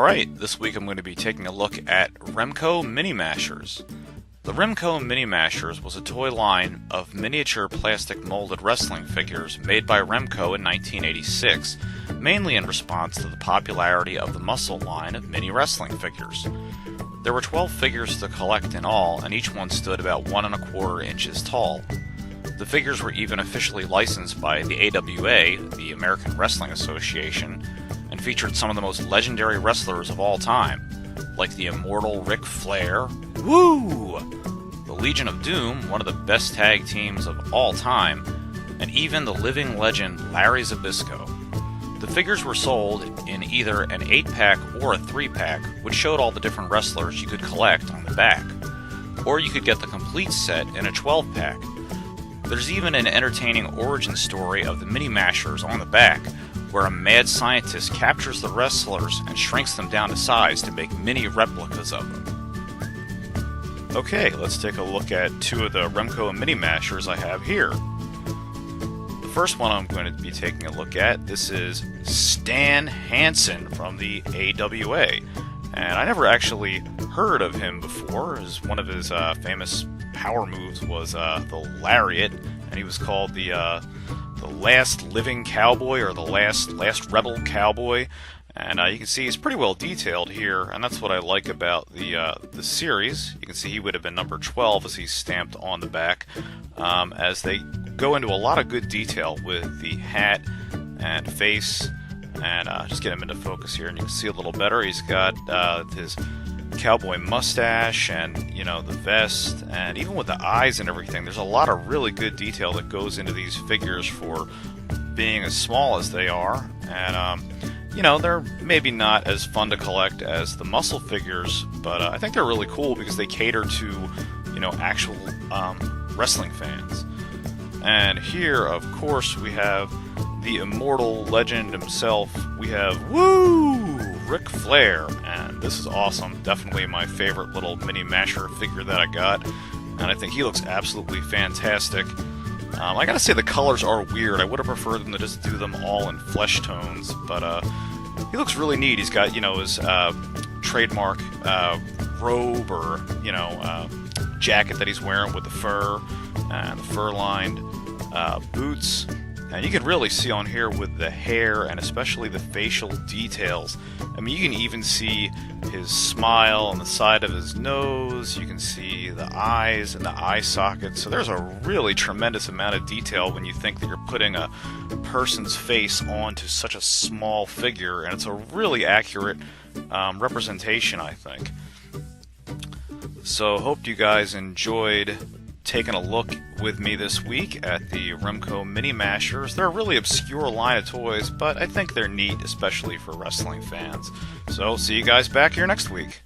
Alright, this week I'm going to be taking a look at Remco Mini Mashers. The Remco Mini Mashers was a toy line of miniature plastic molded wrestling figures made by Remco in 1986, mainly in response to the popularity of the M.U.S.C.L.E line of mini wrestling figures. There were 12 figures to collect in all, and each one stood about 1¼ inches tall. The figures were even officially licensed by the AWA, the American Wrestling Association, and featured some of the most legendary wrestlers of all time, like the immortal Ric Flair, woo! The Legion of Doom, one of the best tag teams of all time, and even the living legend Larry Zbyszko. The figures were sold in either an 8-pack or a 3-pack, which showed all the different wrestlers you could collect on the back. Or you could get the complete set in a 12-pack. There's even an entertaining origin story of the Mini Mashers on the back, where a mad scientist captures the wrestlers and shrinks them down to size to make mini replicas of them. Okay, let's take a look at two of the Remco Mini Mashers I have here. The first one I'm going to be taking a look at, this is Stan Hansen from the AWA. And I never actually heard of him before, as one of his famous power moves was the Lariat, and he was called the last living cowboy, or the last rebel cowboy, and you can see he's pretty well detailed here, and that's what I like about the series. You can see he would have been number 12 as he's stamped on the back, as they go into a lot of good detail with the hat and face, and just get him into focus here, and you can see a little better. He's got his cowboy mustache and, you know, the vest, and even with the eyes and everything, there's a lot of really good detail that goes into these figures for being as small as they are. And you know, they're maybe not as fun to collect as the M.U.S.C.L.E figures, but I think they're really cool because they cater to, you know, actual wrestling fans. And here, of course, we have the immortal legend himself. We have Ric Flair, and this is awesome. Definitely my favorite little mini masher figure that I got, and I think he looks absolutely fantastic. I gotta say the colors are weird. I would have preferred them to just do them all in flesh tones, but he looks really neat. He's got, you know, his trademark robe, or, you know, jacket that he's wearing with the fur and the fur-lined boots. And you can really see on here with the hair and especially the facial details. I mean, you can even see his smile on the side of his nose. You can see the eyes and the eye sockets. So there's a really tremendous amount of detail when you think that you're putting a person's face onto such a small figure. And it's a really accurate representation, I think. So hope you guys enjoyed taking a look with me this week at the Remco Mini Mashers. They're a really obscure line of toys, but I think they're neat, especially for wrestling fans. So, see you guys back here next week.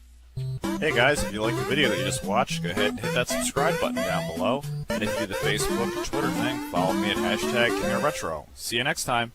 Hey guys, if you liked the video that you just watched, go ahead and hit that subscribe button down below. And if you do the Facebook and Twitter thing, follow me at #KingOfRetro. See you next time.